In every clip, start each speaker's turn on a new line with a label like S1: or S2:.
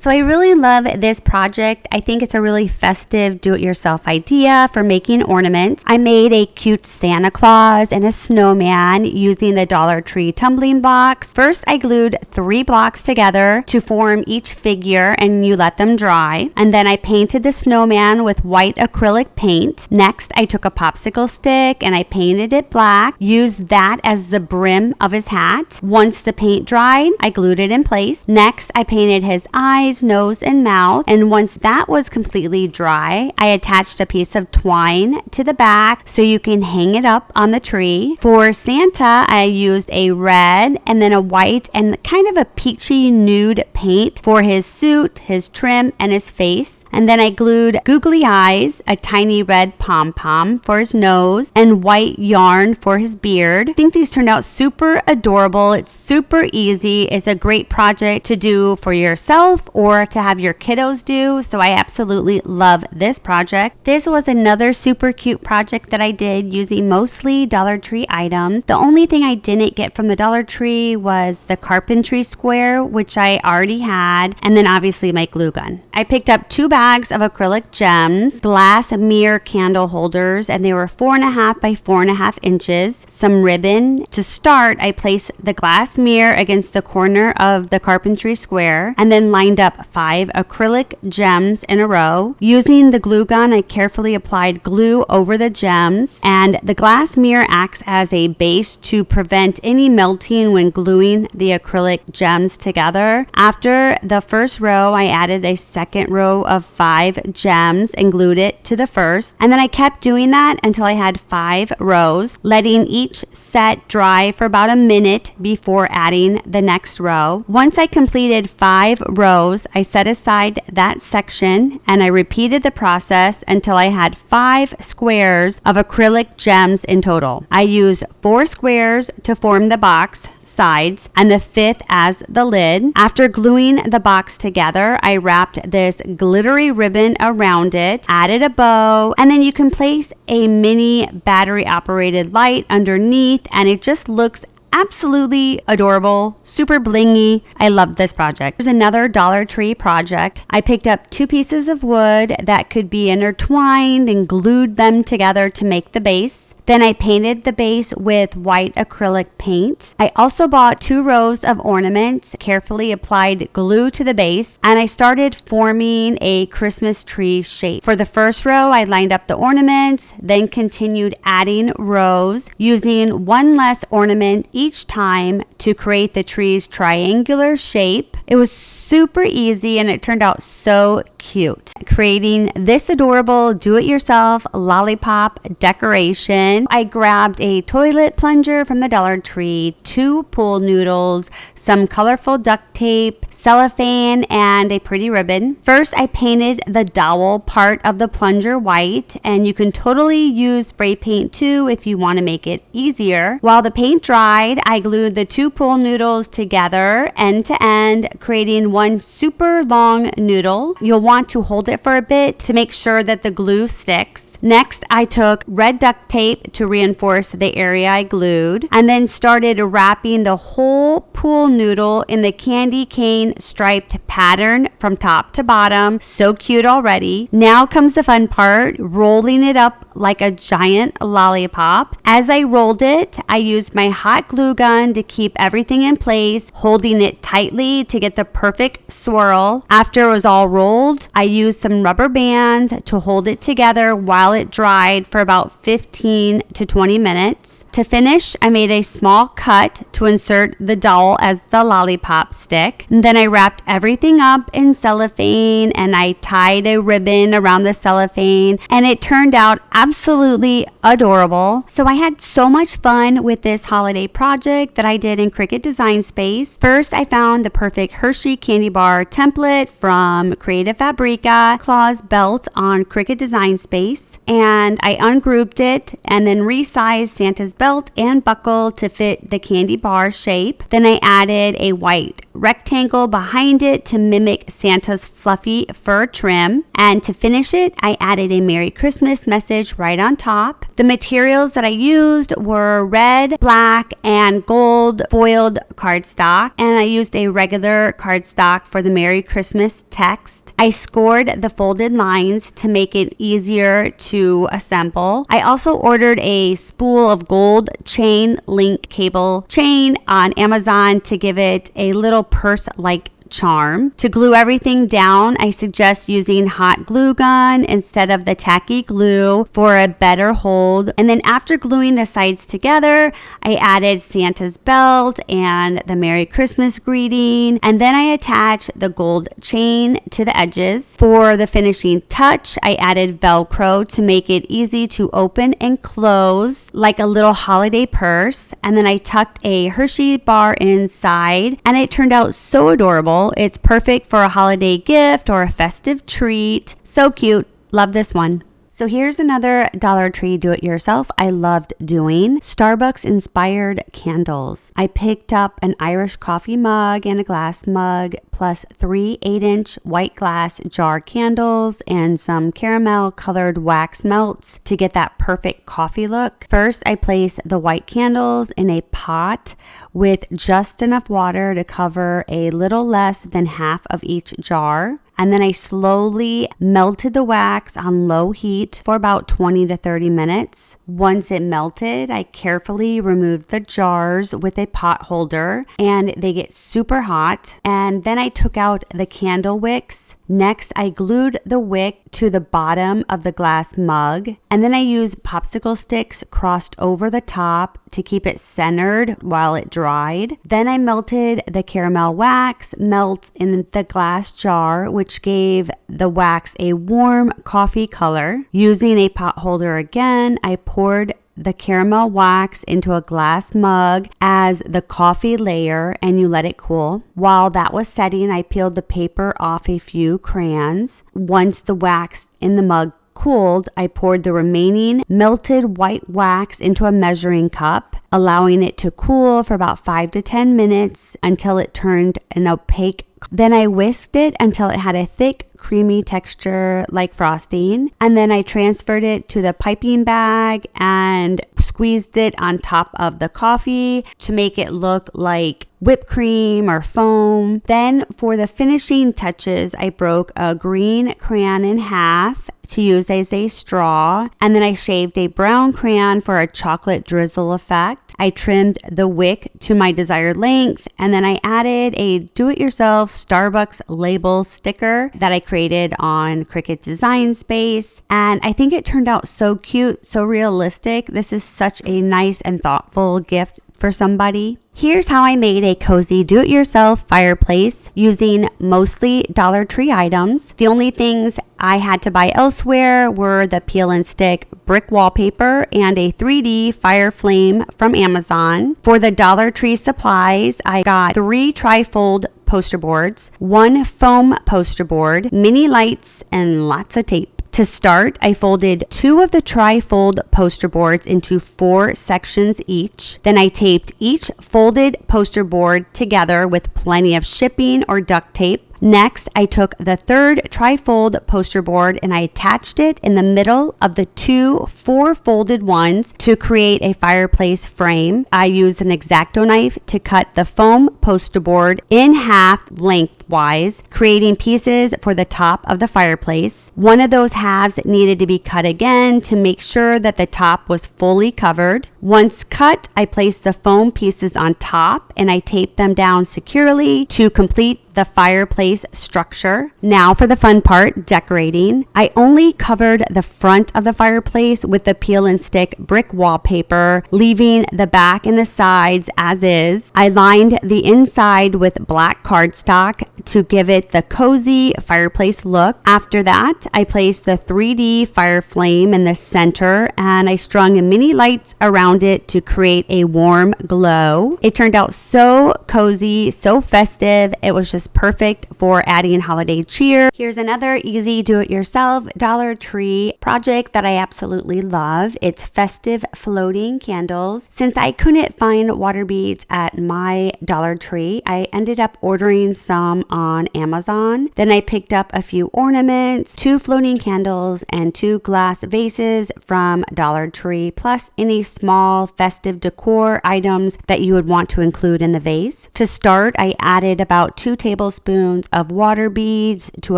S1: So I really love this project. I think it's a really festive do-it-yourself idea for making ornaments. I made a cute Santa Claus and a snowman using the Dollar Tree tumbling blocks. First, I glued 3 blocks together to form each figure, and you let them dry. And then I painted the snowman with white acrylic paint. Next, I took a popsicle stick and I painted it black, used that as the brim of his hat. Once the paint dried, I glued it in place. Next, I painted his eyes, nose, and mouth. And once that was completely dry, I attached a piece of twine to the back so you can hang it up on the tree. For Santa, I used a red and then a white and kind of a peachy nude paint for his suit, his trim, and his face. And then I glued googly eyes, a tiny red pom-pom for his nose, and white yarn for his beard. I think these turned out super adorable. It's super easy. It's a great project to do for yourself or to have your kiddos do. So I absolutely love this project. This was another super cute project that I did using mostly Dollar Tree items. The only thing I didn't get from the Dollar Tree was the carpentry square, which I already had, and then obviously my glue gun. I picked up 2 bags of acrylic gems, glass mirror candle holders, and they were 4.5 by 4.5 inches, some ribbon. To start, I placed the glass mirror against the corner of the carpentry square and then lined up 5 acrylic gems in a row. Using the glue gun, I carefully applied glue over the gems, and the glass mirror acts as a base to prevent any melting when gluing the acrylic gems together. After the first row, I added a second row of 5 gems and glued it to the first, and then I kept doing that until I had 5 rows, letting each set dry for about a minute before adding the next row. Once I completed 5 rows, I set aside that section and I repeated the process until I had 5 squares of acrylic gems in total. I used 4 squares to form the box sides and the 5th as the lid. After gluing the box together, I wrapped this glittery ribbon around it, added a bow, and then you can place a mini battery operated light underneath, and it just looks absolutely adorable, super blingy. I love this project. There's another Dollar Tree project. I picked up 2 pieces of wood that could be intertwined and glued them together to make the base. Then I painted the base with white acrylic paint. I also bought 2 rows of ornaments, carefully applied glue to the base, and I started forming a Christmas tree shape. For the first row, I lined up the ornaments, then continued adding rows using 1 less ornament each time to create the tree's triangular shape. It was super easy and it turned out so cute. Creating this adorable do-it-yourself lollipop decoration, I grabbed a toilet plunger from the Dollar Tree, 2 pool noodles, some colorful duct tape, cellophane, and a pretty ribbon. First, I painted the dowel part of the plunger white, and you can totally use spray paint too if you want to make it easier. While the paint dried, I glued the 2 pool noodles together end to end, creating 1 super long noodle. You'll want to hold it for a bit to make sure that the glue sticks. Next, I took red duct tape to reinforce the area I glued, and then started wrapping the whole pool noodle in the candy cane striped pattern from top to bottom. So cute already. Now comes the fun part, rolling it up like a giant lollipop. As I rolled it, I used my hot glue gun to keep everything in place, holding it tightly to get the perfect swirl. After it was all rolled, I used some rubber bands to hold it together while it dried for about 15 to 20 minutes. To finish, I made a small cut to insert the dowel as the lollipop stick. And then I wrapped everything up in cellophane and I tied a ribbon around the cellophane, and it turned out absolutely adorable. So I had so much fun with this holiday project that I did in Cricut Design Space. First, I found the perfect Hershey candy bar template from Creative Fabrica claws belt on Cricut Design Space, and I ungrouped it and then resized Santa's belt and buckle to fit the candy bar shape. Then I added a white rectangle behind it to mimic Santa's fluffy fur trim, and to finish it, I added a Merry Christmas message right on top. The materials that I used were red, black, and gold foiled cardstock, and I used a regular cardstock for the Merry Christmas text. I scored the folded lines to make it easier to assemble. I also ordered a spool of gold chain link cable chain on Amazon to give it a little purse-like charm. To glue everything down, I suggest using hot glue gun instead of the tacky glue for a better hold. And then after gluing the sides together, I added Santa's belt and the Merry Christmas greeting, and then I attached the gold chain to the edges. For the finishing touch, I added Velcro to make it easy to open and close like a little holiday purse, and then I tucked a Hershey bar inside, and it turned out so adorable. It's perfect for a holiday gift or a festive treat. So cute. Love this one. So here's another Dollar Tree do-it-yourself I loved doing. Starbucks inspired candles. I picked up an Irish coffee mug and a glass mug, plus 3 8-inch white glass jar candles and some caramel colored wax melts to get that perfect coffee look. First, I place the white candles in a pot with just enough water to cover a little less than half of each jar. And then I slowly melted the wax on low heat for about 20 to 30 minutes. Once it melted, I carefully removed the jars with a pot holder, and they get super hot. And then I took out the candle wicks. Next, I glued the wick to the bottom of the glass mug, and then I used popsicle sticks crossed over the top to keep it centered while it dried. Then I melted the caramel wax melt in the glass jar, which gave the wax a warm coffee color. Using a pot holder again, I poured the caramel wax into a glass mug as the coffee layer, and you let it cool. While that was setting, I peeled the paper off a few crayons. Once the wax in the mug cooled, I poured the remaining melted white wax into a measuring cup, allowing it to cool for about 5 to 10 minutes until it turned an opaque. Then I whisked it until it had a thick, creamy texture like frosting, and then I transferred it to the piping bag and squeezed it on top of the coffee to make it look like whipped cream or foam. Then for the finishing touches, I broke a green crayon in half to use as a straw, and then I shaved a brown crayon for a chocolate drizzle effect. I trimmed the wick to my desired length, and then I added a do-it-yourself Starbucks label sticker that I created on Cricut Design Space, and I think it turned out so cute, so realistic. This is such a nice and thoughtful gift for somebody. Here's how I made a cozy do-it-yourself fireplace using mostly Dollar Tree items. The only things I had to buy elsewhere were the peel and stick brick wallpaper and a 3D fire flame from Amazon. For the Dollar Tree supplies, I got 3 tri-fold poster boards, 1 foam poster board, mini lights, and lots of tape. To start, I folded 2 of the tri-fold poster boards into 4 sections each. Then I taped each folded poster board together with plenty of shipping or duct tape. Next, I took the 3rd tri-fold poster board and I attached it in the middle of the 2 4-folded ones to create a fireplace frame. I used an X-Acto knife to cut the foam poster board in half lengthwise, creating pieces for the top of the fireplace. One of those halves needed to be cut again to make sure that the top was fully covered. Once cut, I placed the foam pieces on top and I taped them down securely to complete the fireplace structure. Now for the fun part, decorating. I only covered the front of the fireplace with the peel and stick brick wallpaper, leaving the back and the sides as is. I lined the inside with black cardstock to give it the cozy fireplace look. After that, I placed the 3D fire flame in the center and I strung mini lights around it to create a warm glow. It turned out so cozy, so festive. It was just just perfect for adding holiday cheer. Here's another easy do-it-yourself Dollar Tree project that I absolutely love. It's Festive floating candles. Since I couldn't find water beads at my Dollar Tree, I ended up ordering some on Amazon. Then I picked up a few ornaments, 2 floating candles, and 2 glass vases from Dollar Tree, plus any small festive decor items that you would want to include in the vase. To start, I added about 2 tablespoons of water beads to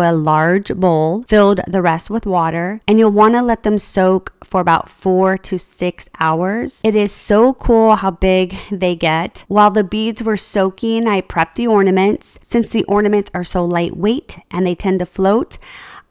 S1: a large bowl, filled the rest with water, and you'll want to let them soak for about 4 to 6 hours. It is so cool how big they get. While the beads were soaking, I prepped the ornaments. Since the ornaments are so lightweight and they tend to float,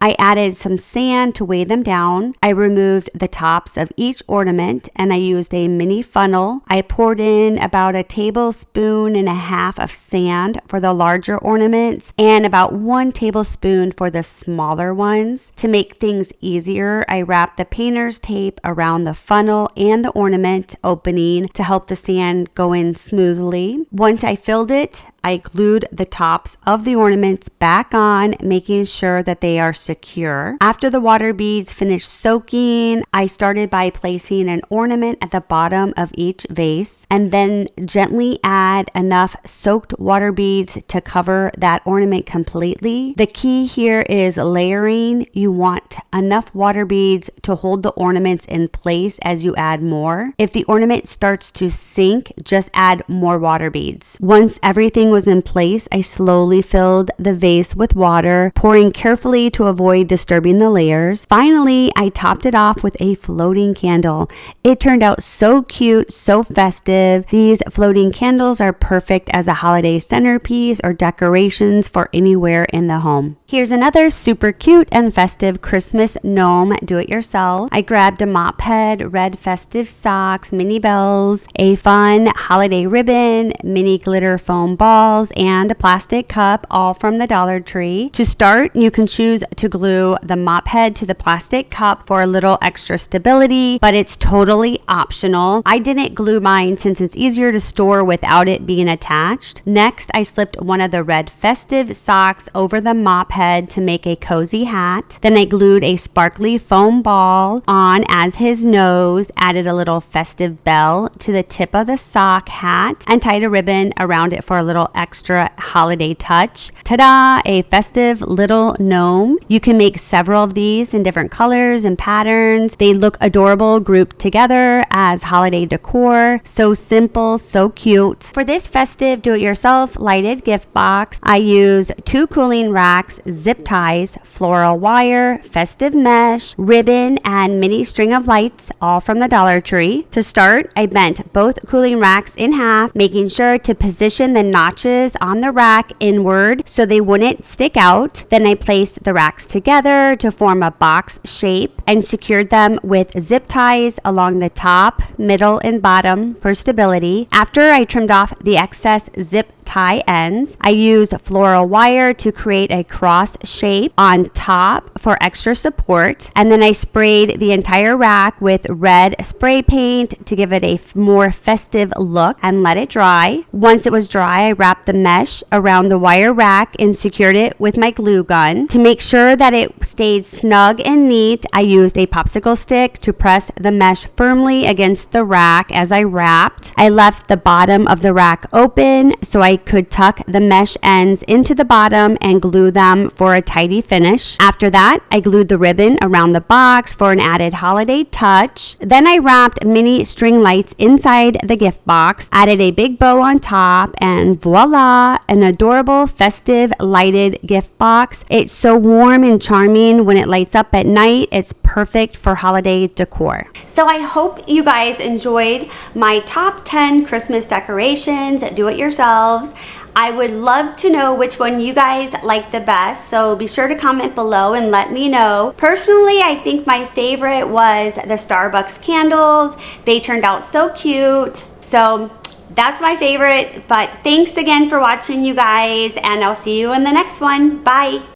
S1: I added some sand to weigh them down. I removed the tops of each ornament and I used a mini funnel. I poured in about 1.5 tablespoons of sand for the larger ornaments and about 1 tablespoon for the smaller ones. To make things easier, I wrapped the painter's tape around the funnel and the ornament opening to help the sand go in smoothly. Once I filled it, I glued the tops of the ornaments back on, making sure that they are secure. After the water beads finished soaking, I started by placing an ornament at the bottom of each vase and then gently add enough soaked water beads to cover that ornament completely. The key here is layering. You want enough water beads to hold the ornaments in place as you add more. If the ornament starts to sink, just add more water beads. Once everything was in place, I slowly filled the vase with water, pouring carefully to avoid disturbing the layers. Finally, I topped it off with a floating candle. It turned out so cute, so festive. These floating candles are perfect as a holiday centerpiece or decorations for anywhere in the home. Here's another super cute and festive Christmas gnome do-it-yourself. I grabbed a mop head, red festive socks, mini bells, a fun holiday ribbon, mini glitter foam balls, and a plastic cup, all from the Dollar Tree. To start, you can choose to glue the mop head to the plastic cup for a little extra stability, but it's totally optional. I didn't glue mine since it's easier to store without it being attached. Next, I slipped one of the red festive socks over the mop head to make a cozy hat. Then I glued a sparkly foam ball on as his nose, added a little festive bell to the tip of the sock hat, and tied a ribbon around it for a little extra holiday touch. Ta-da! A festive little gnome. You can make several of these in different colors and patterns. They look adorable grouped together as holiday decor. So simple, so cute. For this festive do-it-yourself lighted gift box, I used 2 cooling racks, zip ties, floral wire, festive mesh, ribbon, and mini string of lights, all from the Dollar Tree. To start, I bent both cooling racks in half, making sure to position the notches on the rack inward so they wouldn't stick out. Then I placed the racks together to form a box shape and secured them with zip ties along the top, middle, and bottom for stability. After I trimmed off the excess zip tie ends, I used floral wire to create a cross shape on top for extra support, and then I sprayed the entire rack with red spray paint to give it a more festive look and let it dry. Once it was dry, I wrapped the mesh around the wire rack and secured it with my glue gun. To make sure that it stayed snug and neat, I used a popsicle stick to press the mesh firmly against the rack as I wrapped. I left the bottom of the rack open so I could tuck the mesh ends into the bottom and glue them for a tidy finish. After that, I glued the ribbon around the box for an added holiday touch. Then I wrapped mini string lights inside the gift box, added a big bow on top, and voila, an adorable festive lighted gift box. It's so warm and charming when it lights up at night. It's perfect for holiday decor. So I hope you guys enjoyed my top 10 Christmas decorations, do-it-yourselves. I would love to know which one you guys like the best, so be sure to comment below and let me know. Personally, I think my favorite was the Starbucks candles. They turned out so cute, so that's my favorite. But thanks again for watching, you guys, and I'll see you in the next one. Bye.